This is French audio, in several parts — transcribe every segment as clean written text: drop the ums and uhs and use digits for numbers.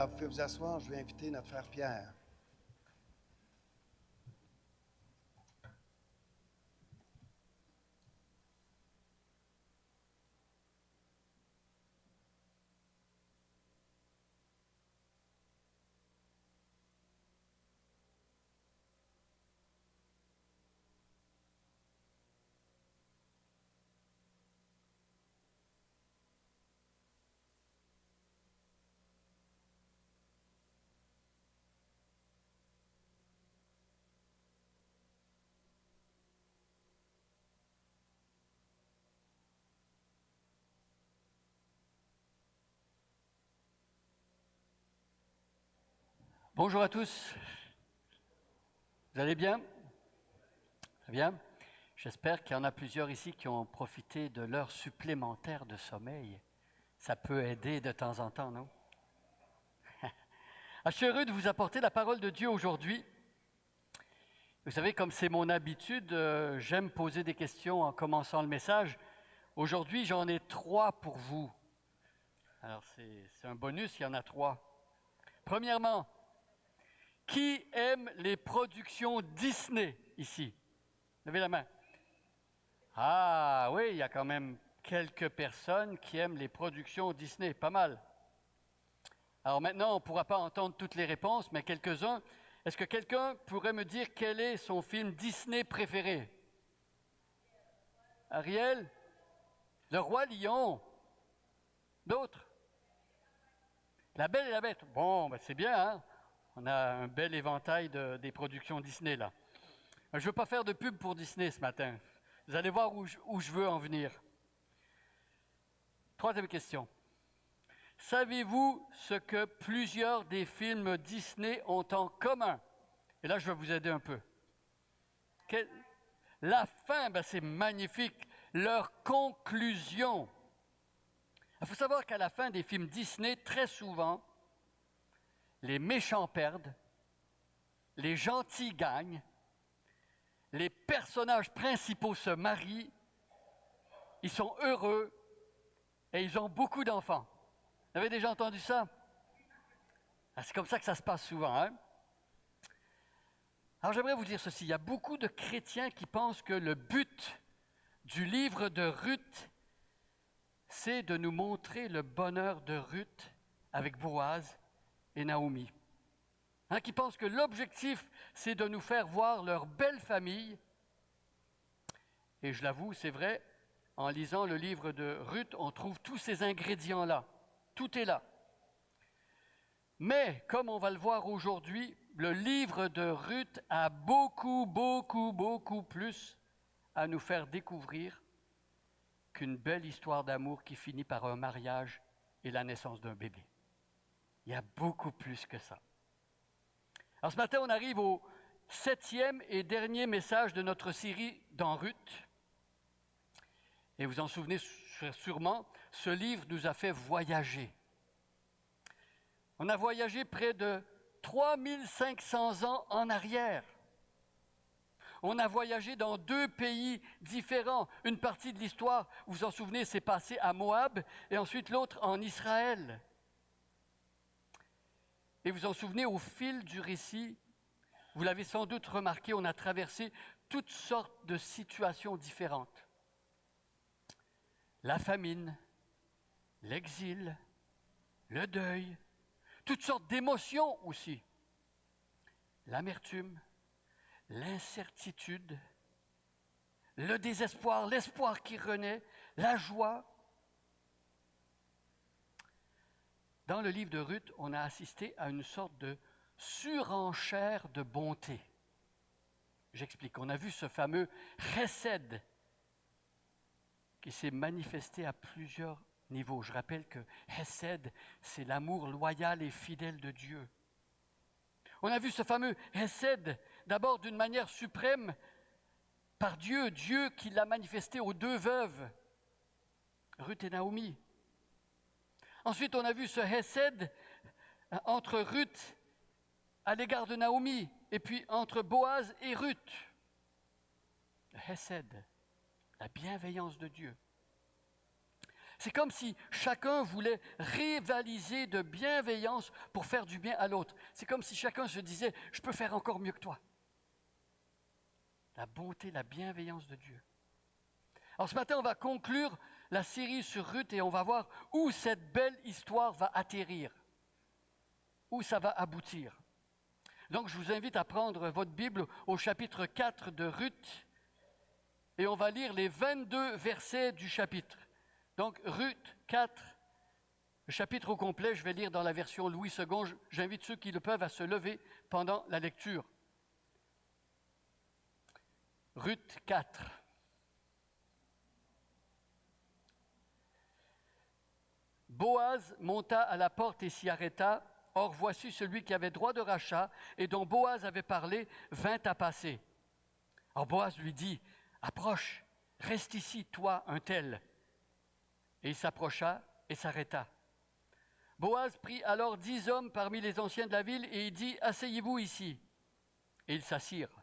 Vous pouvez vous asseoir, je vais inviter notre frère Pierre. Bonjour à tous, vous allez bien? Très bien. J'espère qu'il y en a plusieurs ici qui ont profité de l'heure supplémentaire de sommeil. Ça peut aider de temps en temps, non? Je suis heureux de vous apporter la parole de Dieu aujourd'hui. Vous savez, comme c'est mon habitude, j'aime poser des questions en commençant le message. Aujourd'hui, j'en ai 3 pour vous. Alors, c'est un bonus, il y en a 3. Premièrement, qui aime les productions Disney ici? Levez la main. Ah oui, il y a quand même quelques personnes qui aiment les productions Disney, pas mal. Alors maintenant, on ne pourra pas entendre toutes les réponses, mais quelques-uns. Est-ce que quelqu'un pourrait me dire quel est son film Disney préféré? Ariel? Le Roi Lion? D'autres? La Belle et la Bête? Bon, ben c'est bien, hein? On a un bel éventail des productions Disney là. Je ne veux pas faire de pub pour Disney ce matin. Vous allez voir où je veux en venir. Troisième question. Savez-vous ce que plusieurs des films Disney ont en commun? Et là, je vais vous aider un peu. La fin, ben, c'est magnifique. Leur conclusion. Il faut savoir qu'à la fin des films Disney, très souvent, les méchants perdent, les gentils gagnent, les personnages principaux se marient, ils sont heureux et ils ont beaucoup d'enfants. Vous avez déjà entendu ça? C'est comme ça que ça se passe souvent, hein? Alors j'aimerais vous dire ceci, il y a beaucoup de chrétiens qui pensent que le but du livre de Ruth, c'est de nous montrer le bonheur de Ruth avec Boaz et Naomi. Qui pensent que l'objectif, c'est de nous faire voir leur belle famille. Et je l'avoue, c'est vrai, en lisant le livre de Ruth, on trouve tous ces ingrédients-là. Tout est là. Mais, comme on va le voir aujourd'hui, le livre de Ruth a beaucoup plus à nous faire découvrir qu'une belle histoire d'amour qui finit par un mariage et la naissance d'un bébé. Il y a beaucoup plus que ça. Alors ce matin, on arrive au 7e et dernier message de notre série dans Ruth. Et vous en souvenez sûrement, ce livre nous a fait voyager. On a voyagé près de 3500 ans en arrière. On a voyagé dans 2 pays différents. Une partie de l'histoire, vous vous en souvenez, s'est passée à Moab et ensuite l'autre en Israël. Et vous vous en souvenez, au fil du récit, vous l'avez sans doute remarqué, on a traversé toutes sortes de situations différentes. La famine, l'exil, le deuil, toutes sortes d'émotions aussi. L'amertume, l'incertitude, le désespoir, l'espoir qui renaît, la joie. Dans le livre de Ruth, on a assisté à une sorte de surenchère de bonté. J'explique. On a vu ce fameux chesed qui s'est manifesté à plusieurs niveaux. Je rappelle que chesed, c'est l'amour loyal et fidèle de Dieu. On a vu ce fameux chesed, d'abord d'une manière suprême, par Dieu, Dieu qui l'a manifesté aux 2 veuves, Ruth et Naomi. Ensuite, on a vu ce chesed entre Ruth à l'égard de Naomi, et puis entre Boaz et Ruth. Le chesed, la bienveillance de Dieu. C'est comme si chacun voulait rivaliser de bienveillance pour faire du bien à l'autre. C'est comme si chacun se disait « je peux faire encore mieux que toi ». La bonté, la bienveillance de Dieu. Alors ce matin, on va conclure la série sur Ruth et on va voir où cette belle histoire va atterrir, où ça va aboutir. Donc je vous invite à prendre votre Bible au chapitre 4 de Ruth et on va lire les 22 versets du chapitre. Donc Ruth 4, le chapitre au complet, je vais lire dans la version Louis II. J'invite ceux qui le peuvent à se lever pendant la lecture. Ruth 4. Boaz monta à la porte et s'y arrêta. Or voici celui qui avait droit de rachat et dont Boaz avait parlé vint à passer. Alors Boaz lui dit, « Approche, reste ici, toi, un tel. » Et il s'approcha et s'arrêta. Boaz prit alors 10 hommes parmi les anciens de la ville et il dit, « Asseyez-vous ici. » Et ils s'assirent.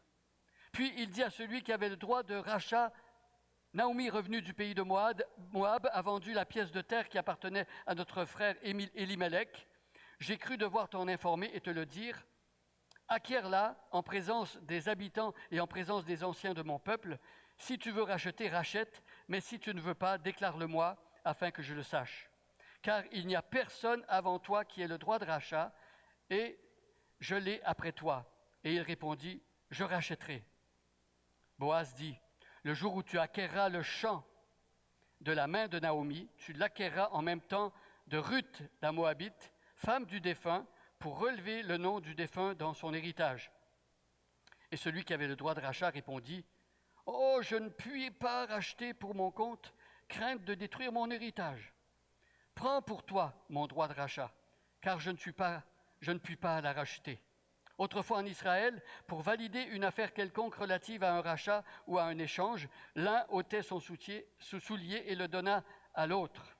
Puis il dit à celui qui avait le droit de rachat, « Naomi, revenue du pays de Moab, a vendu la pièce de terre qui appartenait à notre frère Elimelech. J'ai cru devoir t'en informer et te le dire. Acquiers-la en présence des habitants et en présence des anciens de mon peuple. Si tu veux racheter, rachète, mais si tu ne veux pas, déclare-le-moi, afin que je le sache. Car il n'y a personne avant toi qui ait le droit de rachat, et je l'ai après toi. » Et il répondit, « Je rachèterai. » Boaz dit, « Le jour où tu acquerras le champ de la main de Naomi, tu l'acquerras en même temps de Ruth, la Moabite, femme du défunt, pour relever le nom du défunt dans son héritage. » Et celui qui avait le droit de rachat répondit, « Oh, je ne puis pas racheter pour mon compte, crainte de détruire mon héritage. Prends pour toi mon droit de rachat, car je ne puis pas la racheter. » Autrefois en Israël, pour valider une affaire quelconque relative à un rachat ou à un échange, l'un ôtait son soulier et le donna à l'autre.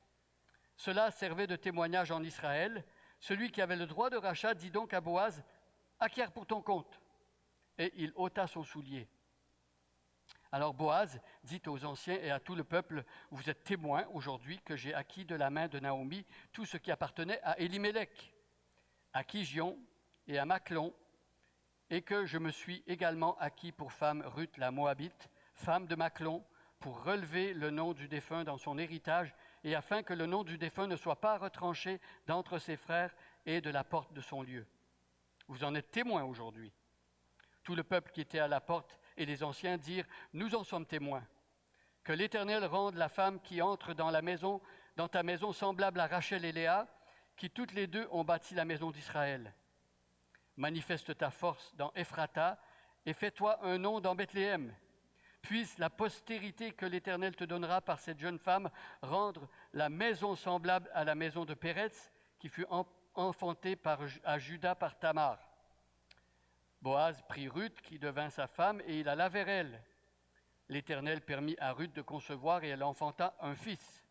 Cela servait de témoignage en Israël. Celui qui avait le droit de rachat dit donc à Boaz, « Acquiers pour ton compte. » Et il ôta son soulier. Alors Boaz dit aux anciens et à tout le peuple, « Vous êtes témoins aujourd'hui que j'ai acquis de la main de Naomi tout ce qui appartenait à Elimelech, à Kijion et à Maclon, et que je me suis également acquis pour femme Ruth la Moabite, femme de Maclon, pour relever le nom du défunt dans son héritage, et afin que le nom du défunt ne soit pas retranché d'entre ses frères et de la porte de son lieu. Vous en êtes témoins aujourd'hui. » Tout le peuple qui était à la porte et les anciens dirent, « Nous en sommes témoins. Que l'Éternel rende la femme qui entre dans ta maison semblable à Rachel et Léa, qui toutes les deux ont bâti la maison d'Israël. Manifeste ta force dans Ephrata et fais-toi un nom dans Bethléem. Puisse la postérité que l'Éternel te donnera par cette jeune femme rendre la maison semblable à la maison de Péretz, qui fut enfantée à Juda par Tamar. » Boaz prit Ruth, qui devint sa femme, et il alla vers elle. L'Éternel permit à Ruth de concevoir, et elle enfanta un fils.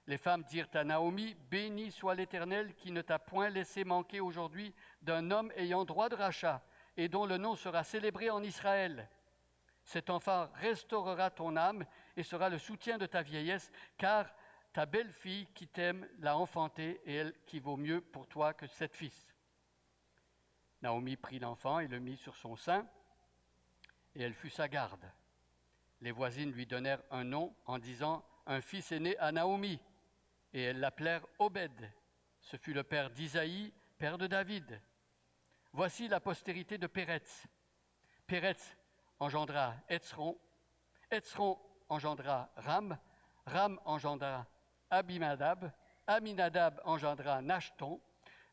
Les femmes dirent à Naomi, « Béni soit l'Éternel qui ne t'a point laissé manquer aujourd'hui d'un homme ayant droit de rachat, et dont le nom sera célébré en Israël. Cet enfant restaurera ton âme et sera le soutien de ta vieillesse, car ta belle-fille qui t'aime l'a enfanté, et elle qui vaut mieux pour toi que 7 fils. » Naomi prit l'enfant et le mit sur son sein, et elle fut sa garde. Les voisines lui donnèrent un nom en disant, « Un fils est né à Naomi. » Et elles l'appelèrent Obed. Ce fut le père d'Isaïe, père de David. Voici la postérité de Péretz. Péretz engendra Hetzron. Hetzron engendra Ram. Ram engendra Abinadab. Aminadab engendra Nachton.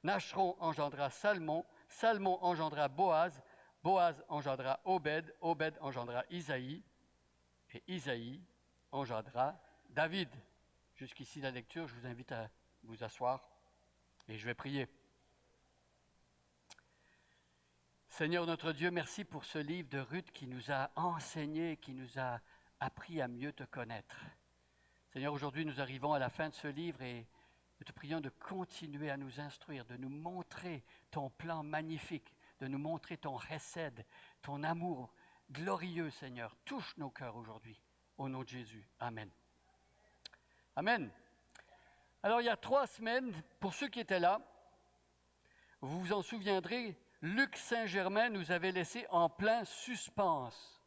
Nachron engendra Salmon. Salmon engendra Boaz. Boaz engendra Obed. Obed engendra Isaïe. Et Isaïe engendra David. Jusqu'ici la lecture, je vous invite à vous asseoir et je vais prier. Seigneur notre Dieu, merci pour ce livre de Ruth qui nous a enseigné, qui nous a appris à mieux te connaître. Seigneur, aujourd'hui nous arrivons à la fin de ce livre et nous te prions de continuer à nous instruire, de nous montrer ton plan magnifique, de nous montrer ton chesed, ton amour glorieux, Seigneur. Touche nos cœurs aujourd'hui, au nom de Jésus. Amen. Amen. Alors, il y a 3 semaines, pour ceux qui étaient là, vous vous en souviendrez, Luc Saint-Germain nous avait laissé en plein suspense.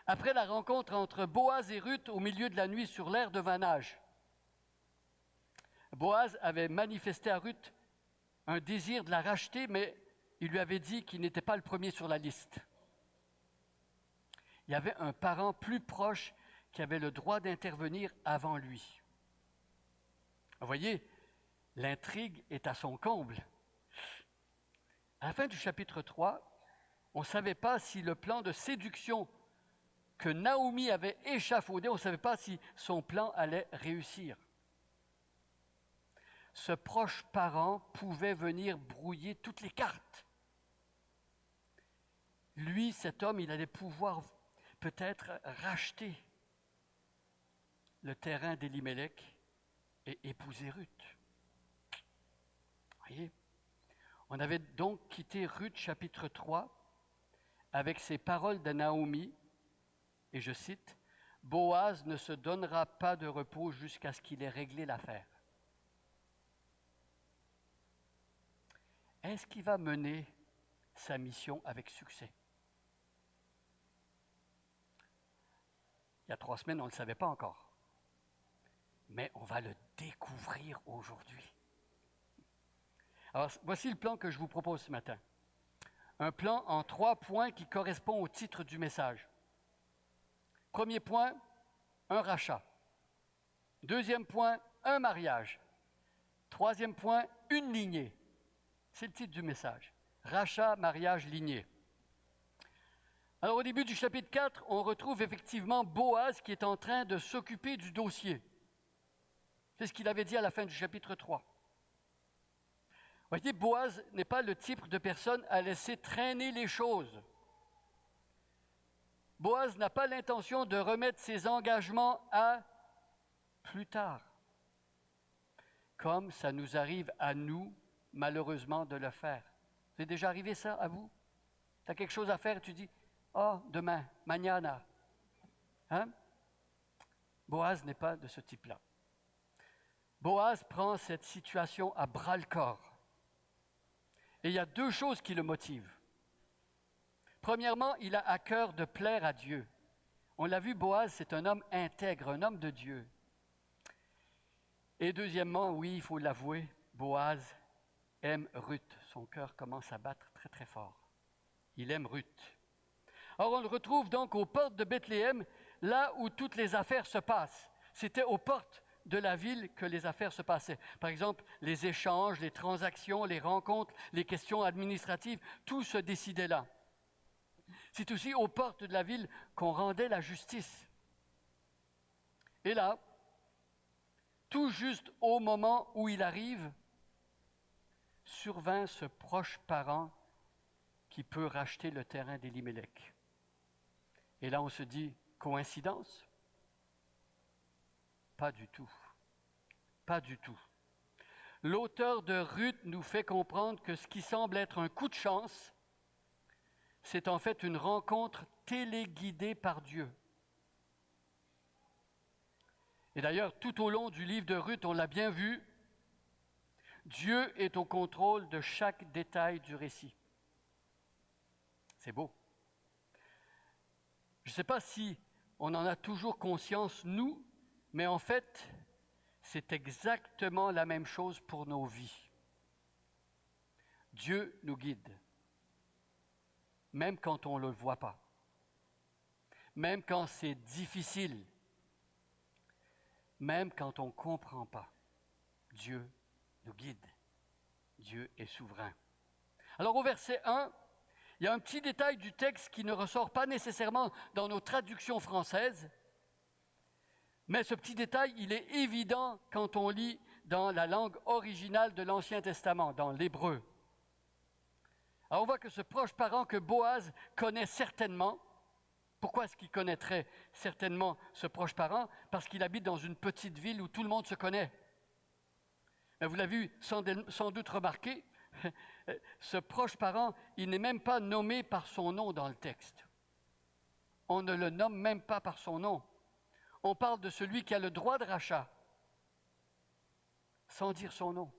Après la rencontre entre Boaz et Ruth au milieu de la nuit sur l'aire de vannage, Boaz avait manifesté à Ruth un désir de la racheter, mais il lui avait dit qu'il n'était pas le premier sur la liste. Il y avait un parent plus proche qui avait le droit d'intervenir avant lui. Vous voyez, l'intrigue est à son comble. À la fin du chapitre 3, on ne savait pas si le plan de séduction que Naomi avait échafaudé, on ne savait pas si son plan allait réussir. Ce proche parent pouvait venir brouiller toutes les cartes. Lui, cet homme, il allait pouvoir peut-être racheter le terrain d'Élimélec et épouser Ruth. Voyez, on avait donc quitté Ruth chapitre 3 avec ces paroles de Naomi, et je cite, « Boaz ne se donnera pas de repos jusqu'à ce qu'il ait réglé l'affaire. » Est-ce qu'il va mener sa mission avec succès? Il y a 3 semaines, on ne le savait pas encore. Mais on va le découvrir aujourd'hui. Alors, voici le plan que je vous propose ce matin. Un plan en 3 points qui correspond au titre du message. Premier point, un rachat. Deuxième point, un mariage. Troisième point, une lignée. C'est le titre du message. Rachat, mariage, lignée. Alors au début du chapitre 4, on retrouve effectivement Boaz qui est en train de s'occuper du dossier. C'est ce qu'il avait dit à la fin du chapitre 3. Vous voyez, Boaz n'est pas le type de personne à laisser traîner les choses. Boaz n'a pas l'intention de remettre ses engagements à plus tard, comme ça nous arrive à nous, malheureusement, de le faire. C'est déjà arrivé ça à vous? Tu as quelque chose à faire, tu dis, « Ah, demain, mañana. » Hein? Boaz n'est pas de ce type-là. Boaz prend cette situation à bras-le-corps. Et il y a 2 choses qui le motivent. Premièrement, il a à cœur de plaire à Dieu. On l'a vu, Boaz, c'est un homme intègre, un homme de Dieu. Et deuxièmement, oui, il faut l'avouer, Boaz aime Ruth. Son cœur commence à battre très très fort. Il aime Ruth. Or, on le retrouve donc aux portes de Bethléem, là où toutes les affaires se passent. C'était aux portes de la ville que les affaires se passaient. Par exemple, les échanges, les transactions, les rencontres, les questions administratives, tout se décidait là. C'est aussi aux portes de la ville qu'on rendait la justice. Et là, tout juste au moment où il arrive, survint ce proche parent qui peut racheter le terrain d'Élimélec. Et là, on se dit, coïncidence? Pas du tout. Pas du tout. L'auteur de Ruth nous fait comprendre que ce qui semble être un coup de chance, c'est en fait une rencontre téléguidée par Dieu. Et d'ailleurs, tout au long du livre de Ruth, on l'a bien vu, Dieu est au contrôle de chaque détail du récit. C'est beau. Je ne sais pas si on en a toujours conscience, nous, mais en fait, c'est exactement la même chose pour nos vies. Dieu nous guide, même quand on ne le voit pas, même quand c'est difficile, même quand on ne comprend pas. Dieu nous guide. Dieu est souverain. Alors au verset 1, il y a un petit détail du texte qui ne ressort pas nécessairement dans nos traductions françaises, mais ce petit détail, il est évident quand on lit dans la langue originale de l'Ancien Testament, dans l'hébreu. Alors on voit que ce proche parent que Boaz connaît certainement, pourquoi est-ce qu'il connaîtrait certainement ce proche parent? Parce qu'il habite dans une petite ville où tout le monde se connaît. Mais vous l'avez sans doute remarqué, ce proche parent, il n'est même pas nommé par son nom dans le texte. On ne le nomme même pas par son nom. on parle de celui qui a le droit de rachat, sans dire son nom.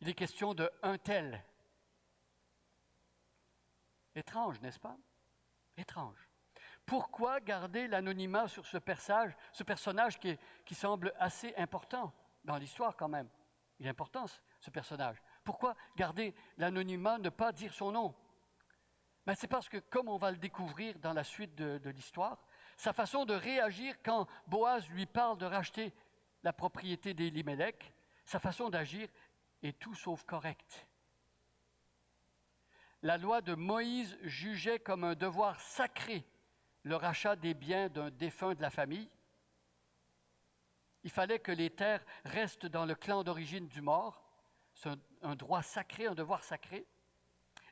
Il est question de un tel. Étrange, n'est-ce pas? Étrange. Pourquoi garder l'anonymat sur ce personnage qui semble assez important dans l'histoire quand même? Il est important, ce personnage. Pourquoi garder l'anonymat, ne pas dire son nom? Ben, c'est parce que, comme on va le découvrir dans la suite de l'histoire, sa façon de réagir quand Boaz lui parle de racheter la propriété d'Élimélec, sa façon d'agir est tout sauf correcte. La loi de Moïse jugeait comme un devoir sacré le rachat des biens d'un défunt de la famille. Il fallait que les terres restent dans le clan d'origine du mort. C'est un droit sacré, un devoir sacré.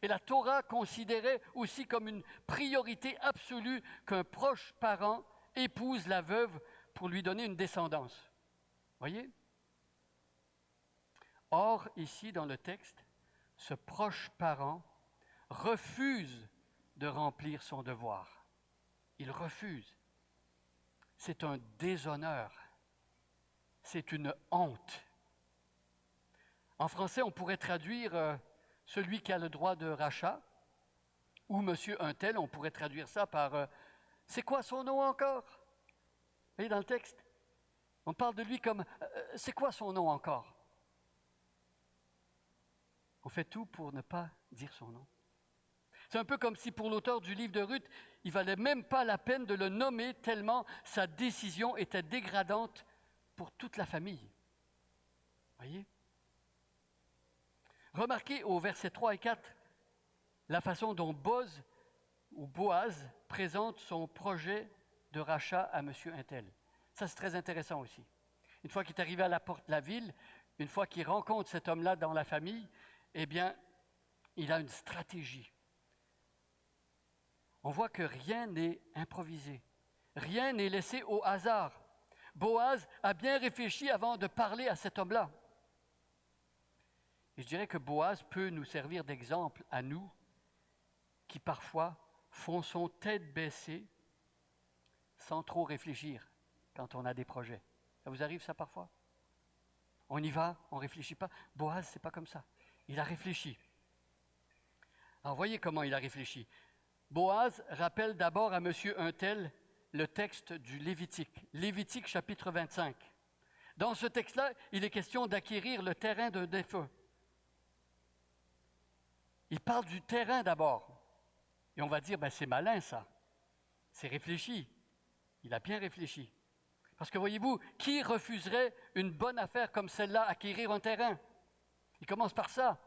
Et la Torah considérait aussi comme une priorité absolue qu'un proche parent épouse la veuve pour lui donner une descendance. Voyez? Or, ici, dans le texte, ce proche parent refuse de remplir son devoir. Il refuse. C'est un déshonneur. C'est une honte. En français, on pourrait traduire celui qui a le droit de rachat, ou monsieur un tel, on pourrait traduire ça par c'est quoi son nom encore? Vous voyez dans le texte? On parle de lui comme c'est quoi son nom encore? On fait tout pour ne pas dire son nom. C'est un peu comme si pour l'auteur du livre de Ruth, il ne valait même pas la peine de le nommer tellement sa décision était dégradante pour toute la famille. Voyez? Remarquez au verset 3 et 4 la façon dont Boaz présente son projet de rachat à M. Untel. Ça, c'est très intéressant aussi. Une fois qu'il est arrivé à la porte de la ville, une fois qu'il rencontre cet homme-là dans la famille, eh bien, il a une stratégie. On voit que rien n'est improvisé. Rien n'est laissé au hasard. Boaz a bien réfléchi avant de parler à cet homme-là. Et je dirais que Boaz peut nous servir d'exemple à nous qui parfois fonçons tête baissée sans trop réfléchir quand on a des projets. Ça vous arrive ça parfois? On y va, on ne réfléchit pas. Boaz, c'est pas comme ça. Il a réfléchi. Alors voyez comment il a réfléchi. Boaz rappelle d'abord à M. Untel le texte du Lévitique. Lévitique chapitre 25. Dans ce texte-là, il est question d'acquérir le terrain d'un défunt. Il parle du terrain d'abord. Et on va dire, c'est malin ça. C'est réfléchi. Il a bien réfléchi. Parce que voyez-vous, qui refuserait une bonne affaire comme celle-là, acquérir un terrain? Il commence par ça.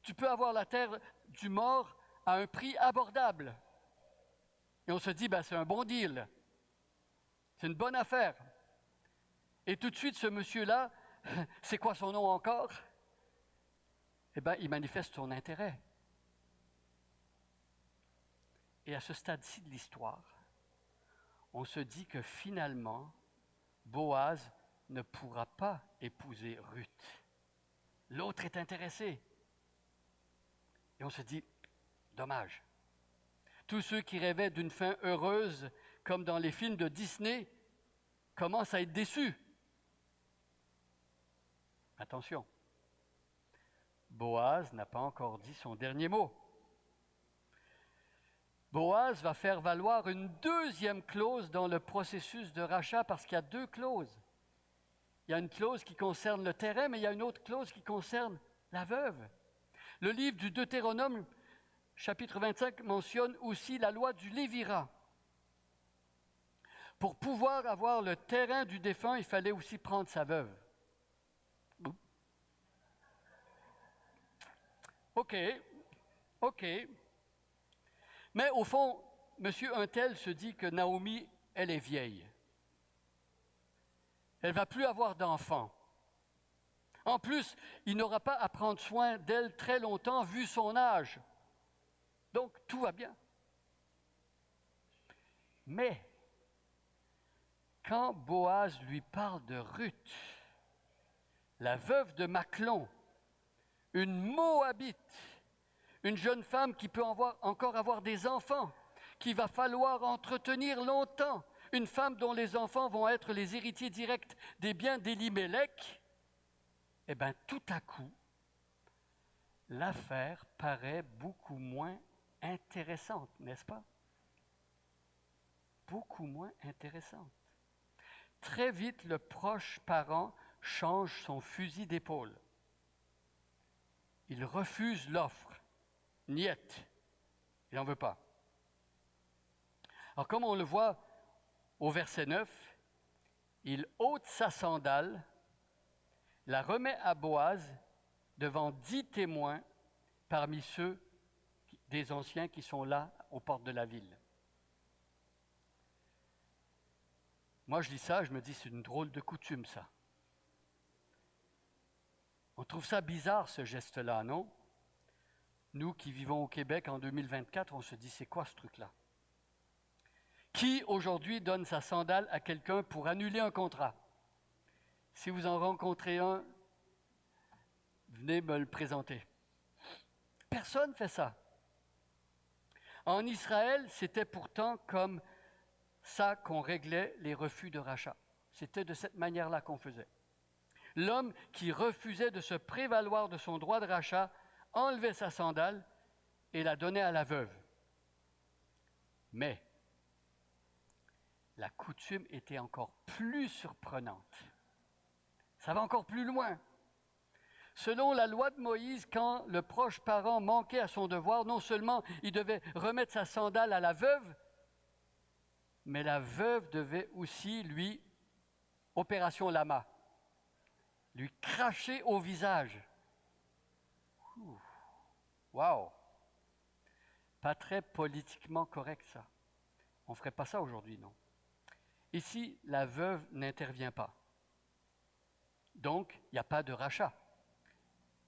Tu peux avoir la terre du mort à un prix abordable. Et on se dit, c'est un bon deal. C'est une bonne affaire. Et tout de suite, ce monsieur-là, c'est quoi son nom encore? Eh bien, il manifeste son intérêt. Et à ce stade-ci de l'histoire, on se dit que finalement, Boaz ne pourra pas épouser Ruth. L'autre est intéressé. Et on se dit, dommage. Tous ceux qui rêvaient d'une fin heureuse, comme dans les films de Disney, commencent à être déçus. Attention, Boaz n'a pas encore dit son dernier mot. Boaz va faire valoir une deuxième clause dans le processus de rachat parce qu'il y a deux clauses. Il y a une clause qui concerne le terrain, mais il y a une autre clause qui concerne la veuve. Le livre du Deutéronome, chapitre 25, mentionne aussi la loi du Lévirat. Pour pouvoir avoir le terrain du défunt, il fallait aussi prendre sa veuve. OK. Mais au fond, M. Untel se dit que Naomi, elle est vieille. Elle ne va plus avoir d'enfants. En plus, il n'aura pas à prendre soin d'elle très longtemps vu son âge. Donc, tout va bien. Mais, quand Boaz lui parle de Ruth, la veuve de Machlon, une Moabite, une jeune femme qui peut encore avoir des enfants, qu'il va falloir entretenir longtemps, une femme dont les enfants vont être les héritiers directs des biens d'Élimélec, eh bien, tout à coup, l'affaire paraît beaucoup moins intéressante, n'est-ce pas? Beaucoup moins intéressante. Très vite, le proche parent change son fusil d'épaule. Il refuse l'offre. Niet. Il n'en veut pas. Alors, comme on le voit au verset 9, il ôte sa sandale, la remet à Boaz devant 10 témoins parmi ceux des anciens qui sont là aux portes de la ville. Moi, je lis ça, je me dis, c'est une drôle de coutume, ça. On trouve ça bizarre, ce geste-là, non? Nous qui vivons au Québec en 2024, on se dit, c'est quoi ce truc-là? Qui, aujourd'hui, donne sa sandale à quelqu'un pour annuler un contrat? Si vous en rencontrez un, venez me le présenter. Personne ne fait ça. En Israël, c'était pourtant comme ça qu'on réglait les refus de rachat. C'était de cette manière-là qu'on faisait. L'homme qui refusait de se prévaloir de son droit de rachat enlevait sa sandale et la donnait à la veuve. Mais la coutume était encore plus surprenante. Ça va encore plus loin. Selon la loi de Moïse, quand le proche parent manquait à son devoir, non seulement il devait remettre sa sandale à la veuve, mais la veuve devait aussi, lui, opération lama, lui cracher au visage. Waouh! Pas très politiquement correct, ça. On ne ferait pas ça aujourd'hui, non? Ici, la veuve n'intervient pas. Donc, il n'y a pas de rachat.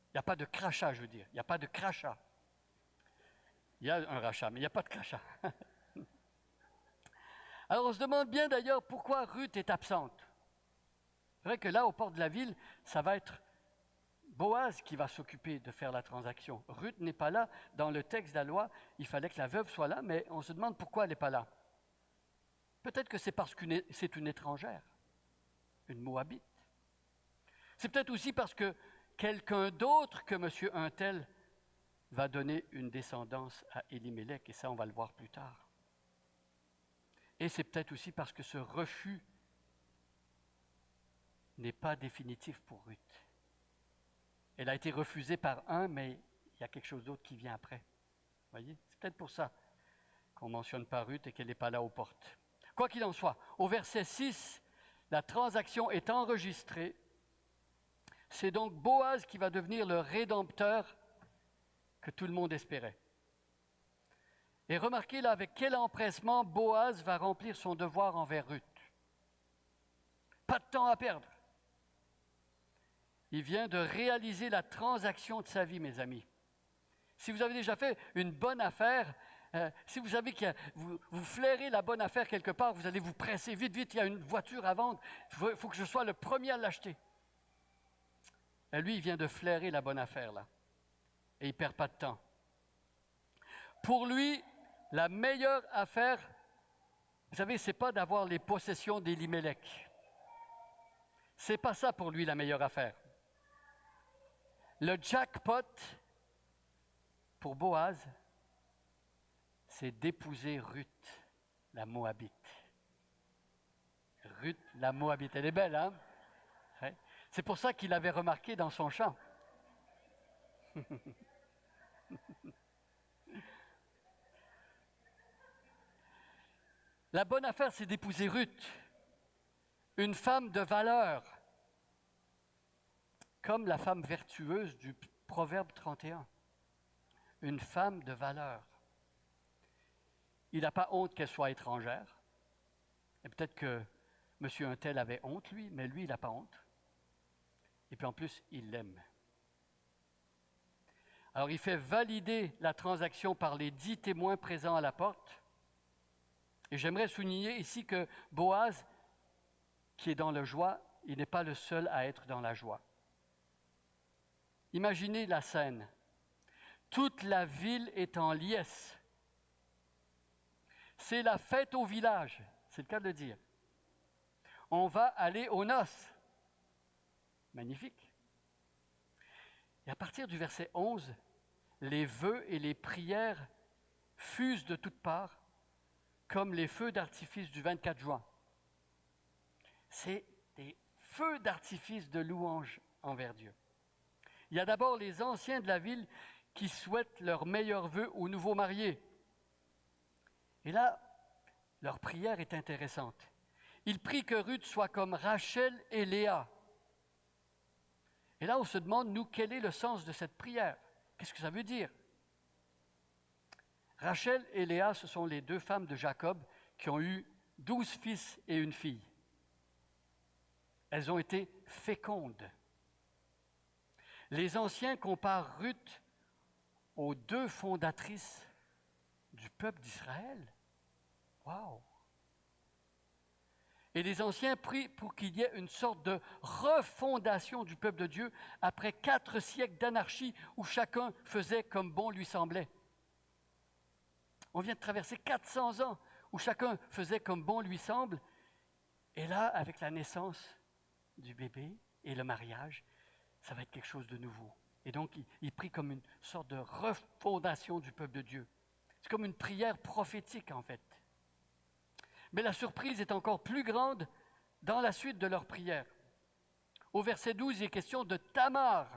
Il n'y a pas de crachat, je veux dire. Il n'y a pas de crachat. Il y a un rachat, mais il n'y a pas de crachat. Alors, on se demande bien d'ailleurs pourquoi Ruth est absente. C'est vrai que là, aux portes de la ville, ça va être Boaz qui va s'occuper de faire la transaction. Ruth n'est pas là. Dans le texte de la loi, il fallait que la veuve soit là, mais on se demande pourquoi elle n'est pas là. Peut-être que c'est parce que c'est une étrangère, une Moabite. C'est peut-être aussi parce que quelqu'un d'autre que M. Untel va donner une descendance à Élimélec, et ça, on va le voir plus tard. Et c'est peut-être aussi parce que ce refus n'est pas définitif pour Ruth. Elle a été refusée par un, mais il y a quelque chose d'autre qui vient après. Vous voyez? C'est peut-être pour ça qu'on ne mentionne pas Ruth et qu'elle n'est pas là aux portes. Quoi qu'il en soit, au verset 6, la transaction est enregistrée. C'est donc Boaz qui va devenir le rédempteur que tout le monde espérait. Et remarquez là avec quel empressement Boaz va remplir son devoir envers Ruth. Pas de temps à perdre. Il vient de réaliser la transaction de sa vie, mes amis. Si vous avez déjà fait une bonne affaire, si vous savez que vous flairez la bonne affaire quelque part, vous allez vous presser vite, vite, il y a une voiture à vendre, il faut que je sois le premier à l'acheter. Et lui, il vient de flairer la bonne affaire, là. Et il ne perd pas de temps. Pour lui, la meilleure affaire, vous savez, ce n'est pas d'avoir les possessions d'Élimélec. Ce n'est pas ça pour lui la meilleure affaire. Le jackpot pour Boaz, c'est d'épouser Ruth, la Moabite. Ruth, la Moabite, elle est belle, hein? Ouais. C'est pour ça qu'il avait remarqué dans son chant. La bonne affaire, c'est d'épouser Ruth, une femme de valeur, comme la femme vertueuse du Proverbe 31. Une femme de valeur. Il n'a pas honte qu'elle soit étrangère. Et peut-être que M. Untel avait honte, lui, mais lui, il n'a pas honte. Et puis en plus, il l'aime. Alors, il fait valider la transaction par les 10 témoins présents à la porte. Et j'aimerais souligner ici que Boaz, qui est dans la joie, il n'est pas le seul à être dans la joie. Imaginez la scène. Toute la ville est en liesse. C'est la fête au village. c'est le cas de le dire. On va aller aux noces. Magnifique. Et à partir du verset 11, les vœux et les prières fusent de toutes parts, comme les feux d'artifice du 24 juin. C'est des feux d'artifice de louange envers Dieu. Il y a d'abord les anciens de la ville qui souhaitent leurs meilleurs vœux aux nouveaux mariés. Et là, leur prière est intéressante. Ils prient que Ruth soit comme Rachel et Léa. Et là, on se demande, nous, quel est le sens de cette prière? Qu'est-ce que ça veut dire? Rachel et Léa, ce sont les deux femmes de Jacob qui ont eu 12 fils et une fille. Elles ont été fécondes. Les anciens comparent Ruth aux deux fondatrices du peuple d'Israël. Wow! Et les anciens prient pour qu'il y ait une sorte de refondation du peuple de Dieu après 4 siècles d'anarchie où chacun faisait comme bon lui semblait. On vient de traverser 400 ans où chacun faisait comme bon lui semble. Et là, avec la naissance du bébé et le mariage, ça va être quelque chose de nouveau. Et donc, il prie comme une sorte de refondation du peuple de Dieu. C'est comme une prière prophétique, en fait. Mais la surprise est encore plus grande dans la suite de leur prière. Au verset 12, il est question de Tamar.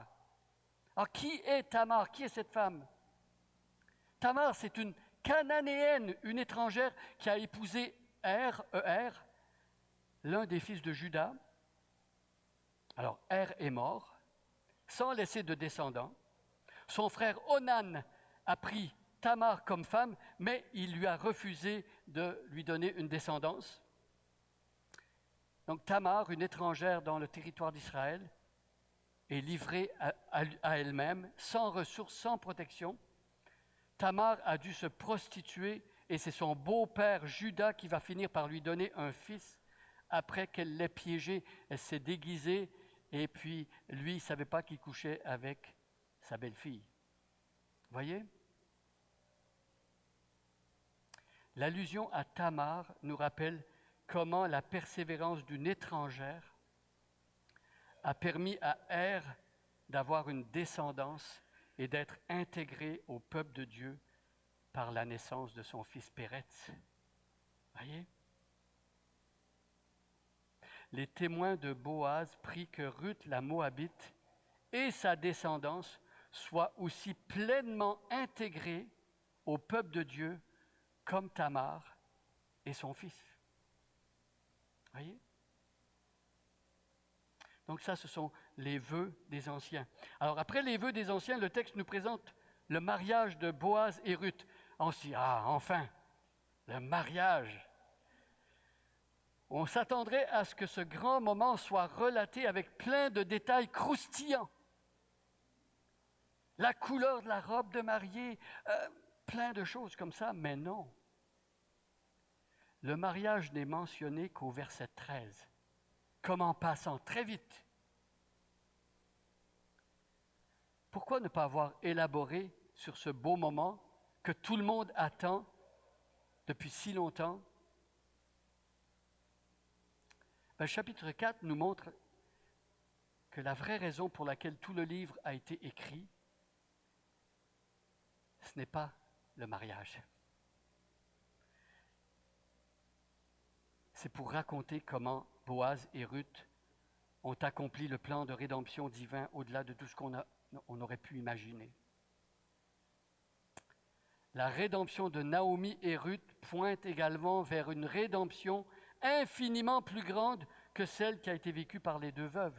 Alors, qui est Tamar? Qui est cette femme? Tamar, c'est une Cananéenne, une étrangère qui a épousé Er, l'un des fils de Juda. Alors, Er est mort, sans laisser de descendants. Son frère Onan a pris Tamar comme femme, mais il lui a refusé de lui donner une descendance. Donc Tamar, une étrangère dans le territoire d'Israël, est livrée à elle-même, sans ressources, sans protection. Tamar a dû se prostituer et c'est son beau-père Juda qui va finir par lui donner un fils. Après qu'elle l'ait piégé, elle s'est déguisée et puis lui, il ne savait pas qu'il couchait avec sa belle-fille. Voyez? L'allusion à Tamar nous rappelle comment la persévérance d'une étrangère a permis à Er d'avoir une descendance et d'être intégré au peuple de Dieu par la naissance de son fils Péretz. Voyez? Les témoins de Boaz prient que Ruth la Moabite et sa descendance soient aussi pleinement intégrés au peuple de Dieu comme Tamar et son fils. Voyez? Donc ça, ce sont les vœux des anciens. Alors après les vœux des anciens, le texte nous présente le mariage de Boaz et Ruth. On se dit, ah, enfin, le mariage. On s'attendrait à ce que ce grand moment soit relaté avec plein de détails croustillants. La couleur de la robe de mariée, plein de choses comme ça, mais non. Le mariage n'est mentionné qu'au verset 13, comme en passant très vite. Pourquoi ne pas avoir élaboré sur ce beau moment que tout le monde attend depuis si longtemps? Le chapitre 4 nous montre que la vraie raison pour laquelle tout le livre a été écrit, ce n'est pas le mariage. C'est pour raconter comment Boaz et Ruth ont accompli le plan de rédemption divin au-delà de tout ce qu'on aurait pu imaginer. La rédemption de Naomi et Ruth pointe également vers une rédemption infiniment plus grande que celle qui a été vécue par les deux veuves.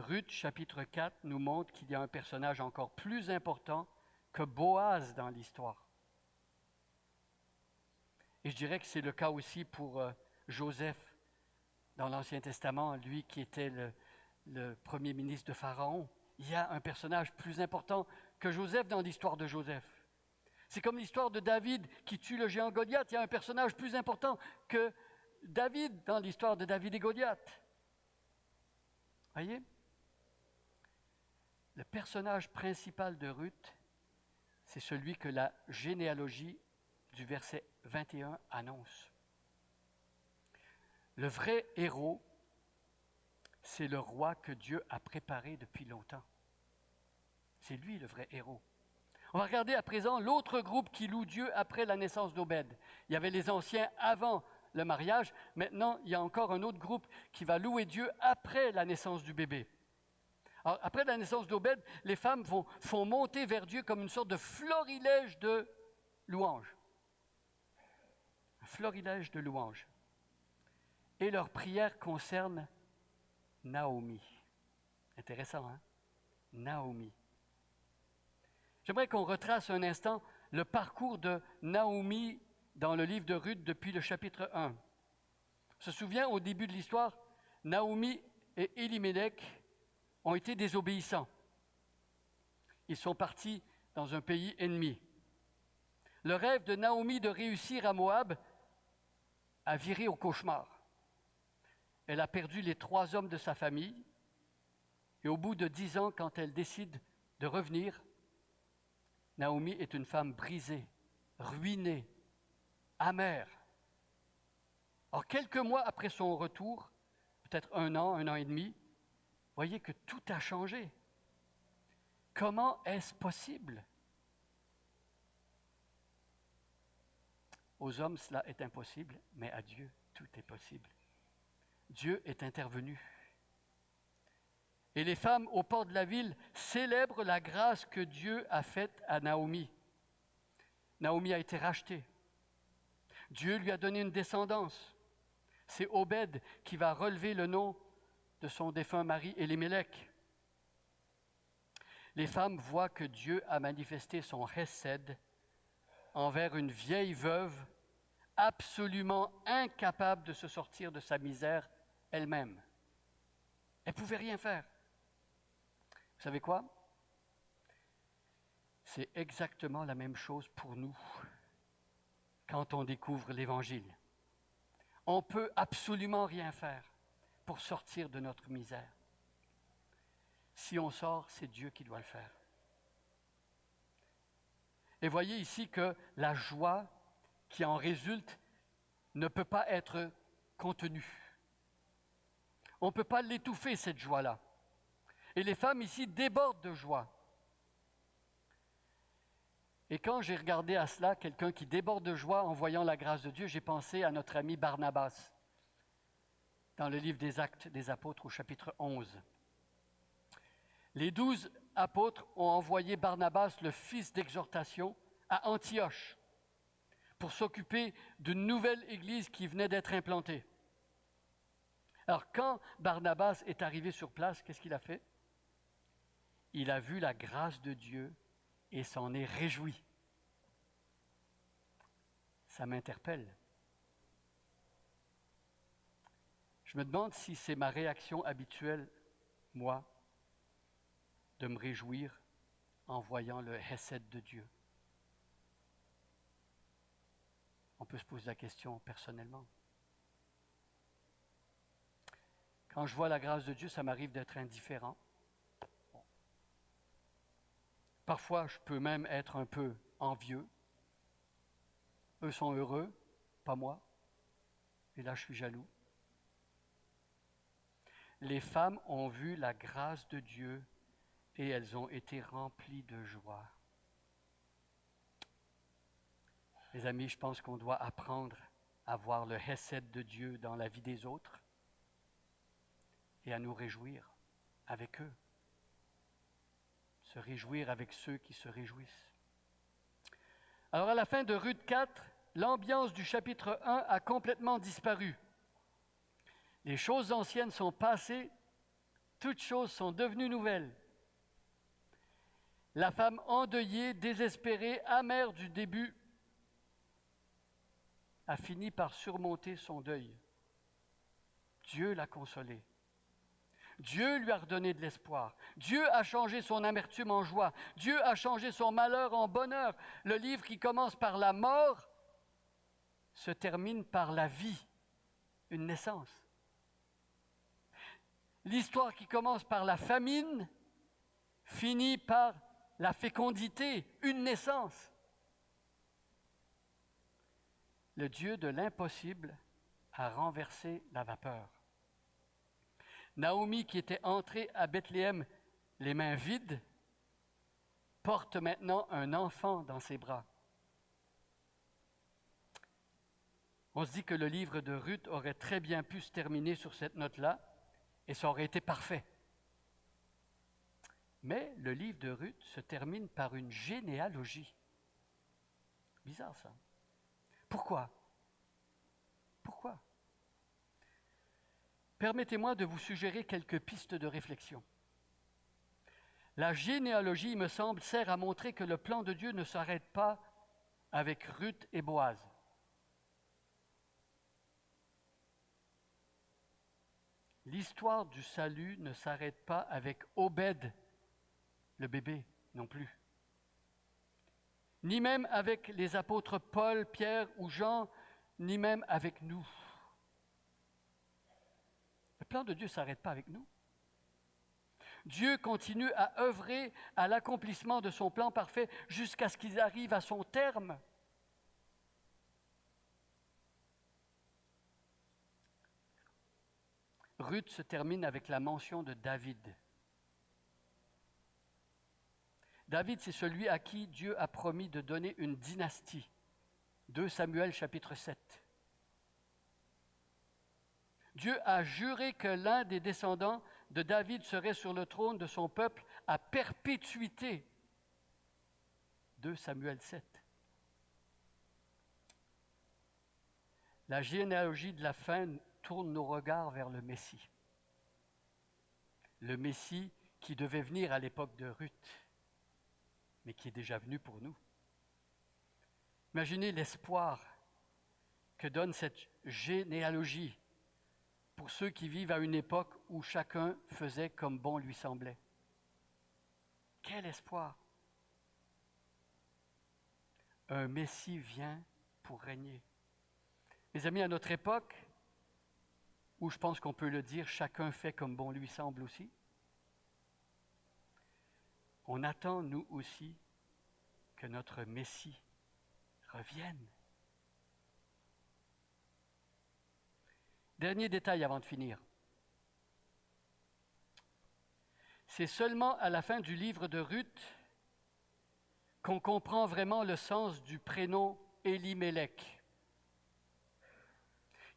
Ruth, chapitre 4, nous montre qu'il y a un personnage encore plus important que Boaz dans l'histoire. Et je dirais que c'est le cas aussi pour Joseph dans l'Ancien Testament, lui qui était le premier ministre de Pharaon. Il y a un personnage plus important que Joseph dans l'histoire de Joseph. C'est comme l'histoire de David qui tue le géant Goliath. Il y a un personnage plus important que David dans l'histoire de David et Goliath. Voyez? Le personnage principal de Ruth, c'est celui que la généalogie du verset 21 annonce. Le vrai héros, c'est le roi que Dieu a préparé depuis longtemps. C'est lui le vrai héros. On va regarder à présent l'autre groupe qui loue Dieu après la naissance d'Obed. Il y avait les anciens avant le mariage. Maintenant, il y a encore un autre groupe qui va louer Dieu après la naissance du bébé. Alors, après la naissance d'Obed, les femmes font monter vers Dieu comme une sorte de florilège de louanges. Un florilège de louanges. Et leur prière concerne Naomi. Intéressant, hein? Naomi. J'aimerais qu'on retrace un instant le parcours de Naomi dans le livre de Ruth depuis le chapitre 1. On se souvient, au début de l'histoire, Naomi et Élimélec ont été désobéissants. Ils sont partis dans un pays ennemi. Le rêve de Naomi de réussir à Moab a viré au cauchemar. Elle a perdu les 3 hommes de sa famille et au bout de 10 ans, quand elle décide de revenir, Naomi est une femme brisée, ruinée, amère. Alors, quelques mois après son retour, peut-être 1 an et demi, voyez que tout a changé. Comment est-ce possible? Aux hommes, cela est impossible, mais à Dieu, tout est possible. Dieu est intervenu. Et les femmes au port de la ville célèbrent la grâce que Dieu a faite à Naomi. Naomi a été rachetée. Dieu lui a donné une descendance. C'est Obed qui va relever le nom de son défunt mari Élimélec. Les femmes voient que Dieu a manifesté son hesed envers une vieille veuve absolument incapable de se sortir de sa misère elle-même. Elle ne pouvait rien faire. Vous savez quoi? C'est exactement la même chose pour nous quand on découvre l'Évangile. On ne peut absolument rien faire pour sortir de notre misère. Si on sort, c'est Dieu qui doit le faire. Et voyez ici que la joie qui en résulte ne peut pas être contenue. On ne peut pas l'étouffer, cette joie-là. Et les femmes ici débordent de joie. Et quand j'ai regardé à cela, quelqu'un qui déborde de joie en voyant la grâce de Dieu, j'ai pensé à notre ami Barnabas, dans le livre des Actes des Apôtres au chapitre 11. Les 12 apôtres ont envoyé Barnabas, le fils d'exhortation, à Antioche pour s'occuper d'une nouvelle église qui venait d'être implantée. Alors, quand Barnabas est arrivé sur place, qu'est-ce qu'il a fait? Il a vu la grâce de Dieu et s'en est réjoui. Ça m'interpelle. Je me demande si c'est ma réaction habituelle, moi, de me réjouir en voyant le hesed de Dieu. On peut se poser la question personnellement. Quand je vois la grâce de Dieu, ça m'arrive d'être indifférent. Bon. Parfois, je peux même être un peu envieux. Eux sont heureux, pas moi. Et là, je suis jaloux. Les femmes ont vu la grâce de Dieu et elles ont été remplies de joie. Les amis, je pense qu'on doit apprendre à voir le hesed de Dieu dans la vie des autres et à nous réjouir avec eux. Se réjouir avec ceux qui se réjouissent. Alors à la fin de Ruth 4, l'ambiance du chapitre 1 a complètement disparu. Les choses anciennes sont passées, toutes choses sont devenues nouvelles. La femme endeuillée, désespérée, amère du début, a fini par surmonter son deuil. Dieu l'a consolée. Dieu lui a redonné de l'espoir. Dieu a changé son amertume en joie. Dieu a changé son malheur en bonheur. Le livre qui commence par la mort se termine par la vie, une naissance. L'histoire qui commence par la famine finit par la fécondité, une naissance. le Dieu de l'impossible a renversé la vapeur. Naomi, qui était entrée à Bethléem les mains vides, porte maintenant un enfant dans ses bras. On se dit que le livre de Ruth aurait très bien pu se terminer sur cette note-là, et ça aurait été parfait. Mais le livre de Ruth se termine par une généalogie. Bizarre ça. Pourquoi? Pourquoi? Permettez-moi de vous suggérer quelques pistes de réflexion. La généalogie, il me semble, sert à montrer que le plan de Dieu ne s'arrête pas avec Ruth et Boaz. L'histoire du salut ne s'arrête pas avec Obed, le bébé, non plus. Ni même avec les apôtres Paul, Pierre ou Jean, ni même avec nous. Le plan de Dieu ne s'arrête pas avec nous. Dieu continue à œuvrer à l'accomplissement de son plan parfait jusqu'à ce qu'il arrive à son terme. Ruth se termine avec la mention de David. David, c'est celui à qui Dieu a promis de donner une dynastie. 2 Samuel chapitre 7. Dieu a juré que l'un des descendants de David serait sur le trône de son peuple à perpétuité. 2 Samuel 7. La généalogie de la fin tourne nos regards vers le Messie. Le Messie qui devait venir à l'époque de Ruth, mais qui est déjà venu pour nous. Imaginez l'espoir que donne cette généalogie pour ceux qui vivent à une époque où chacun faisait comme bon lui semblait. Quel espoir! Un Messie vient pour régner. Mes amis, à notre époque, où je pense qu'on peut le dire, chacun fait comme bon lui semble aussi, on attend, nous aussi, que notre Messie revienne. Dernier détail avant de finir. C'est seulement à la fin du livre de Ruth qu'on comprend vraiment le sens du prénom Élimélec.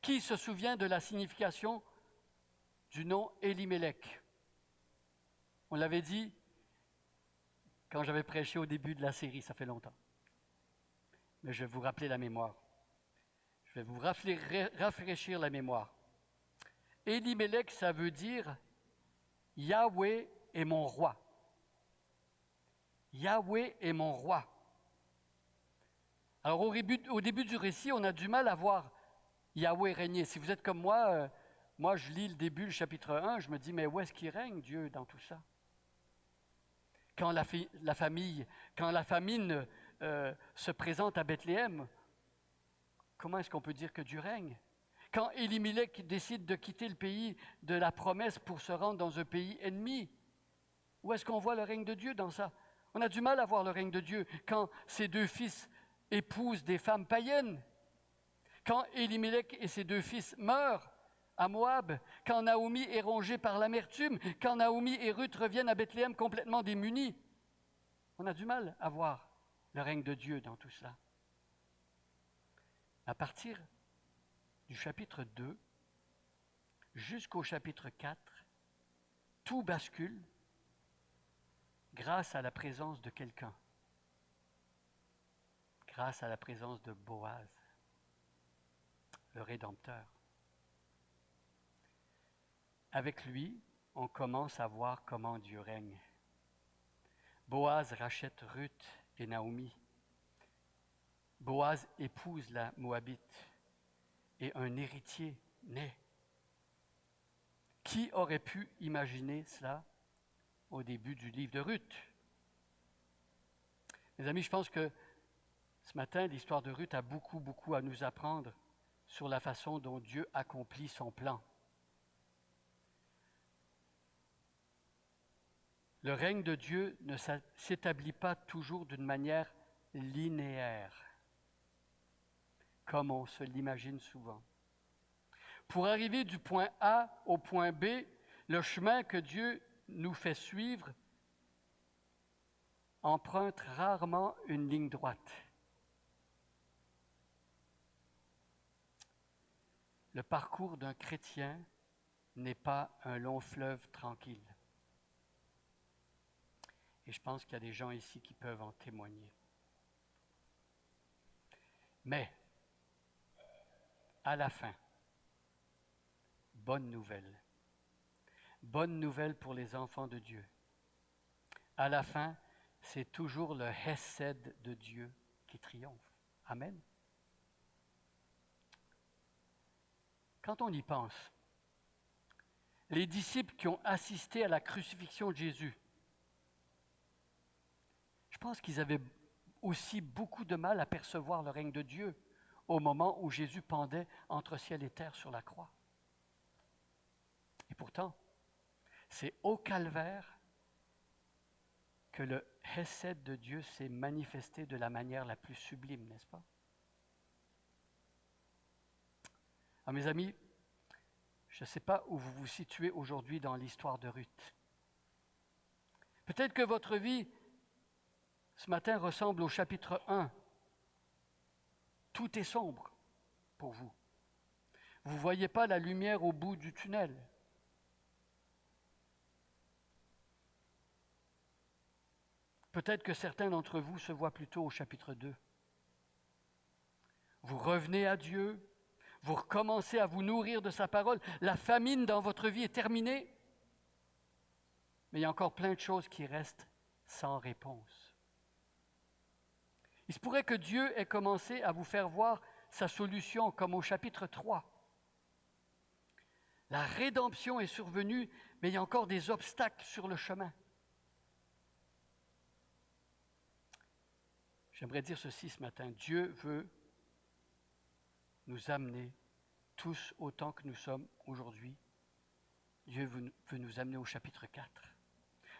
Qui se souvient de la signification du nom Élimélec? On l'avait dit quand j'avais prêché au début de la série, ça fait longtemps. Mais je vais vous rappeler la mémoire. Je vais vous rafraîchir la mémoire. Élimélec, ça veut dire Yahweh est mon roi. Yahweh est mon roi. Alors au début du récit, on a du mal à voir Yahweh régner. Si vous êtes comme moi, moi je lis le début, le chapitre 1, je me dis, mais où est-ce qu'il règne Dieu dans tout ça? Quand la famine se présente à Bethléem, comment est-ce qu'on peut dire que Dieu règne? Quand Élimélec décide de quitter le pays de la promesse pour se rendre dans un pays ennemi, où est-ce qu'on voit le règne de Dieu dans ça? On a du mal à voir le règne de Dieu quand ses deux fils épousent des femmes païennes, quand Élimélec et ses deux fils meurent à Moab, quand Naomi est rongée par l'amertume, quand Naomi et Ruth reviennent à Bethléem complètement démunis. On a du mal à voir le règne de Dieu dans tout cela. À partir du chapitre 2 jusqu'au chapitre 4, tout bascule grâce à la présence de quelqu'un, grâce à la présence de Boaz, le Rédempteur. Avec lui, on commence à voir comment Dieu règne. Boaz rachète Ruth et Naomi. Boaz épouse la Moabite et un héritier naît. Qui aurait pu imaginer cela au début du livre de Ruth? Mes amis, je pense que ce matin, l'histoire de Ruth a beaucoup à nous apprendre sur la façon dont Dieu accomplit son plan. Le règne de Dieu ne s'établit pas toujours d'une manière linéaire. comme on se l'imagine souvent. Pour arriver du point A au point B, le chemin que Dieu nous fait suivre emprunte rarement une ligne droite. Le parcours d'un chrétien n'est pas un long fleuve tranquille. Et je pense qu'il y a des gens ici qui peuvent en témoigner. Mais, à la fin, bonne nouvelle. Bonne nouvelle pour les enfants de Dieu. À la fin, c'est toujours le Hesed de Dieu qui triomphe. Amen. Quand on y pense, les disciples qui ont assisté à la crucifixion de Jésus, je pense qu'ils avaient aussi beaucoup de mal à percevoir le règne de Dieu au moment où Jésus pendait entre ciel et terre sur la croix. Et pourtant, c'est au calvaire que le Hesed de Dieu s'est manifesté de la manière la plus sublime, n'est-ce pas? Alors, mes amis, je ne sais pas où vous vous situez aujourd'hui dans l'histoire de Ruth. Peut-être que votre vie, ce matin, ressemble au chapitre 1. Tout est sombre pour vous. Vous ne voyez pas la lumière au bout du tunnel. Peut-être que certains d'entre vous se voient plutôt au chapitre 2. Vous revenez à Dieu, vous recommencez à vous nourrir de sa parole. La famine dans votre vie est terminée, mais il y a encore plein de choses qui restent sans réponse. Il se pourrait que Dieu ait commencé à vous faire voir sa solution comme au chapitre 3. La rédemption est survenue, mais il y a encore des obstacles sur le chemin. J'aimerais dire ceci ce matin. Dieu veut nous amener tous autant que nous sommes aujourd'hui. Dieu veut nous amener au chapitre 4.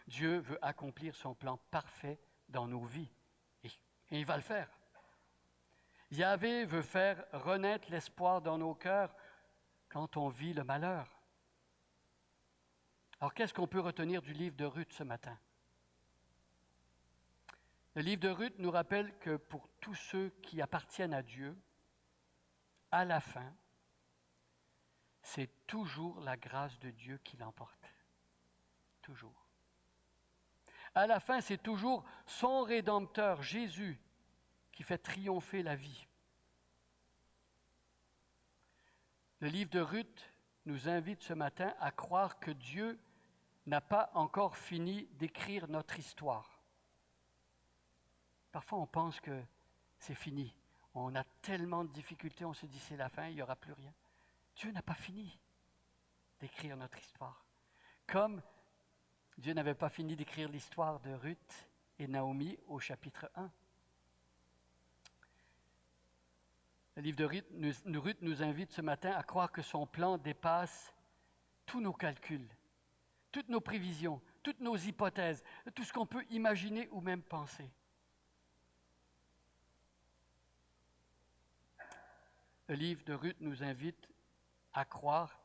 Dieu veut accomplir son plan parfait dans nos vies. Et il va le faire. Yahvé veut faire renaître l'espoir dans nos cœurs quand on vit le malheur. Alors, qu'est-ce qu'on peut retenir du livre de Ruth ce matin? Le livre de Ruth nous rappelle que pour tous ceux qui appartiennent à Dieu, à la fin, c'est toujours la grâce de Dieu qui l'emporte. Toujours. À la fin, c'est toujours son Rédempteur, Jésus, qui fait triompher la vie. Le livre de Ruth nous invite ce matin à croire que Dieu n'a pas encore fini d'écrire notre histoire. Parfois, on pense que c'est fini. On a tellement de difficultés, on se dit c'est la fin, il n'y aura plus rien. Dieu n'a pas fini d'écrire notre histoire. Comme Dieu n'avait pas fini d'écrire l'histoire de Ruth et Naomi au chapitre 1. Le livre de Ruth nous invite ce matin à croire que son plan dépasse tous nos calculs, toutes nos prévisions, toutes nos hypothèses, tout ce qu'on peut imaginer ou même penser. Le livre de Ruth nous invite à croire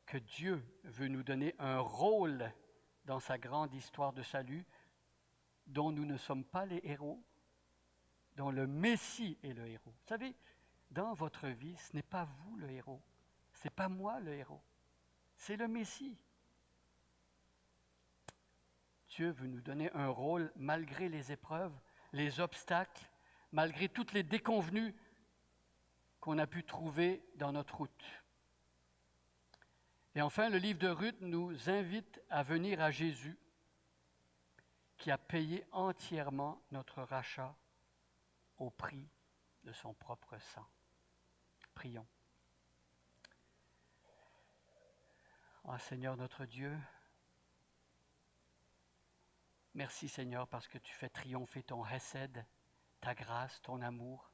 que Dieu veut nous donner un rôle dans sa grande histoire de salut dont nous ne sommes pas les héros, dont le Messie est le héros. Vous savez, dans votre vie, ce n'est pas vous le héros, ce n'est pas moi le héros, c'est le Messie. Dieu veut nous donner un rôle malgré les épreuves, les obstacles, malgré toutes les déconvenues qu'on a pu trouver dans notre route. Et enfin, le livre de Ruth nous invite à venir à Jésus, qui a payé entièrement notre rachat au prix de son propre sang. Prions. Oh Seigneur notre Dieu, merci Seigneur parce que tu fais triompher ton Hesed, ta grâce, ton amour.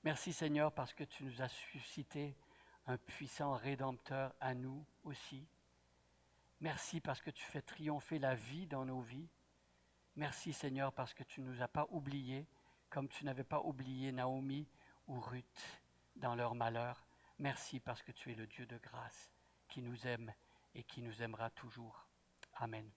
Merci Seigneur parce que tu nous as suscité un puissant Rédempteur à nous aussi. Merci parce que tu fais triompher la vie dans nos vies. Merci Seigneur parce que tu ne nous as pas oubliés, comme tu n'avais pas oublié Naomi ou Ruth dans leur malheur. Merci parce que tu es le Dieu de grâce qui nous aime et qui nous aimera toujours. Amen.